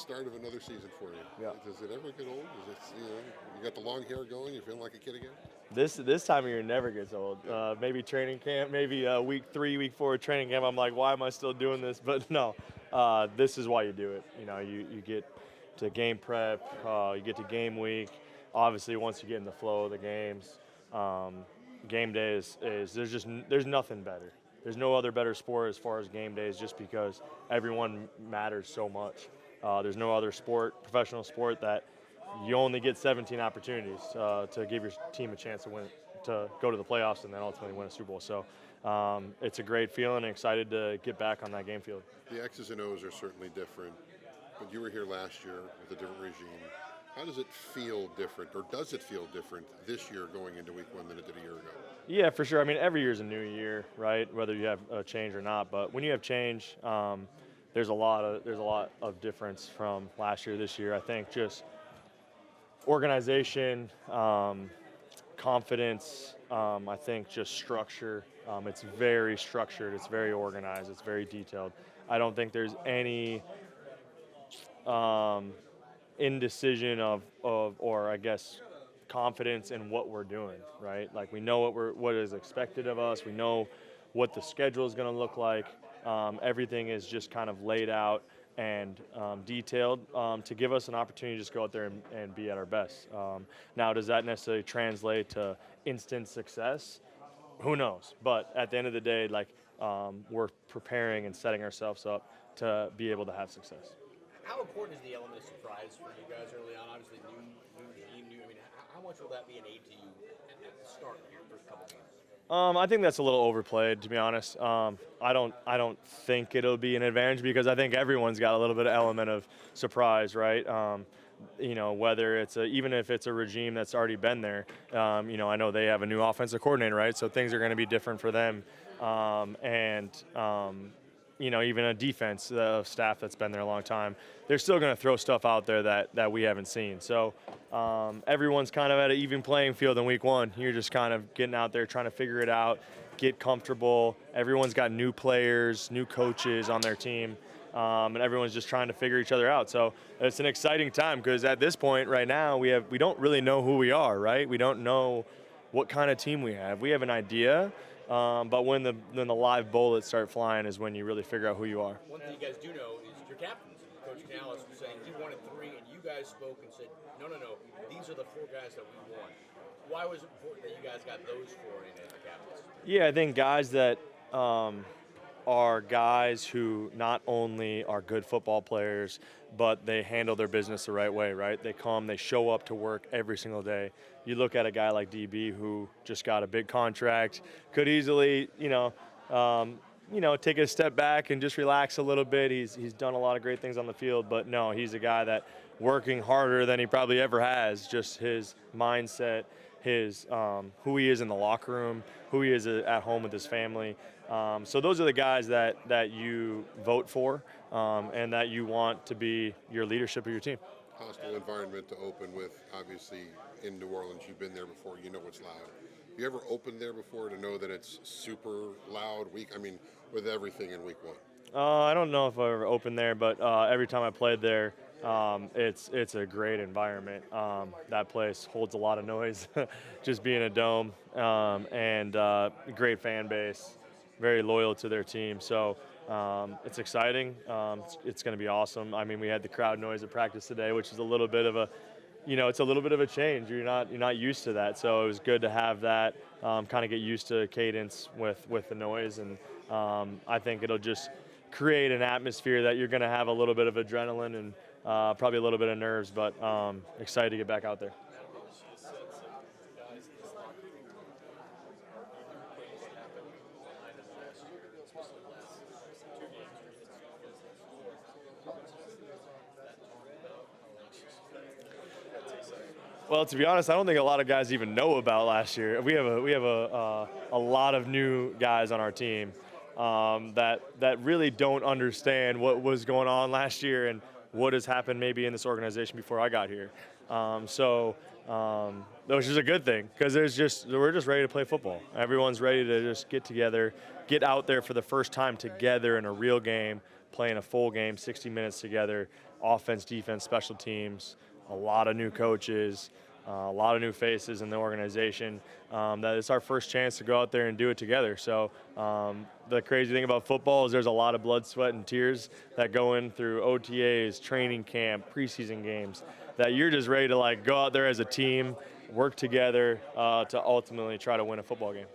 start of another season for you. Yeah. Does it ever get old? Is it, you got the long hair going, you feeling like a kid again? This time of year never gets old. Maybe training camp, maybe week 3, week 4 of training camp. I'm like, why am I still doing this? But no, this is why you do it. You get to game prep, you get to game week. Obviously, once you get in the flow of the games, game day is there's nothing better. There's no other better sport as far as game days, just because everyone matters so much. There's no other sport, professional sport, that you only get 17 opportunities to give your team a chance to win, to go to the playoffs and then ultimately win a Super Bowl. So it's a great feeling, and excited to get back on that game field. The X's and O's are certainly different, but you were here last year with a different regime. How does it feel different, or does it feel different this year going into week 1 than it did a year ago? Yeah, for sure. I mean, every year is a new year, right? Whether you have a change or not. But when you have change, there's a lot of difference from last year, this year. I think just organization, confidence, I think just structure. It's very structured, it's very organized, it's very detailed. I don't think there's any indecision or I guess confidence in what we're doing, right? Like, we know what is expected of us. We know what the schedule is going to look like. Everything is just kind of laid out and detailed to give us an opportunity to just go out there and be at our best. Now, does that necessarily translate to instant success? Who knows? But at the end of the day, like, we're preparing and setting ourselves up to be able to have success. How important is the element of surprise for you guys early on? Obviously, new team, I mean, how much will that be an aid to you at the start of your first couple games? I think that's a little overplayed, to be honest. I don't think it'll be an advantage, because I think everyone's got a little bit of element of surprise, right? Whether it's even if it's a regime that's already been there. I know they have a new offensive coordinator, right? So things are going to be different for them, even a defense staff that's been there a long time. They're still going to throw stuff out there that we haven't seen. So everyone's kind of at an even playing field in week 1. You're just kind of getting out there, trying to figure it out, get comfortable. Everyone's got new players, new coaches on their team, and everyone's just trying to figure each other out. So it's an exciting time, because at this point right now, we don't really know who we are, right? We don't know what kind of team we have. We have an idea. But when the live bullets start flying is when you really figure out who you are. One thing you guys do know is your captains. Coach Canales was saying he wanted 3, and you guys spoke and said, no, these are the 4 guys that we want. Why was it important that you guys got those 4 in as the captains? Yeah, I think guys that are guys who not only are good football players, but they handle their business the right way, right? They come, they show up to work every single day. You look at a guy like DB, who just got a big contract, could easily, take a step back and just relax a little bit. He's done a lot of great things on the field, but no, he's a guy that working harder than he probably ever has. Just his mindset, his who he is in the locker room, who he is at home with his family. So those are the guys that you vote for and that you want to be your leadership of your team. Hostile environment to open with, obviously, in New Orleans. You've been there before, you know it's loud. Have you ever opened there before to know that it's super loud with everything in week 1? I don't know if I've ever opened there, but every time I played there, it's a great environment. That place holds a lot of noise, just being a dome, and great fan base, very loyal to their team. So it's exciting. It's going to be awesome. I mean, we had the crowd noise at practice today, which is a little bit of a, it's a little bit of a change. You're not used to that. So it was good to have that, kind of get used to cadence with the noise, and I think it'll just create an atmosphere that you're going to have a little bit of adrenaline and probably a little bit of nerves, but excited to get back out there. Well, to be honest, I don't think a lot of guys even know about last year. We have a lot of new guys on our team that really don't understand what was going on last year and what has happened maybe in this organization before I got here. Which is a good thing, because we're just ready to play football. Everyone's ready to just get together, get out there for the first time together in a real game, playing a full game, 60 minutes together, offense, defense, special teams, a lot of new coaches, a lot of new faces in the organization. That it's our first chance to go out there and do it together. So the crazy thing about football is there's a lot of blood, sweat, and tears that go in through OTAs, training camp, preseason games, that you're just ready to like go out there as a team, work together to ultimately try to win a football game.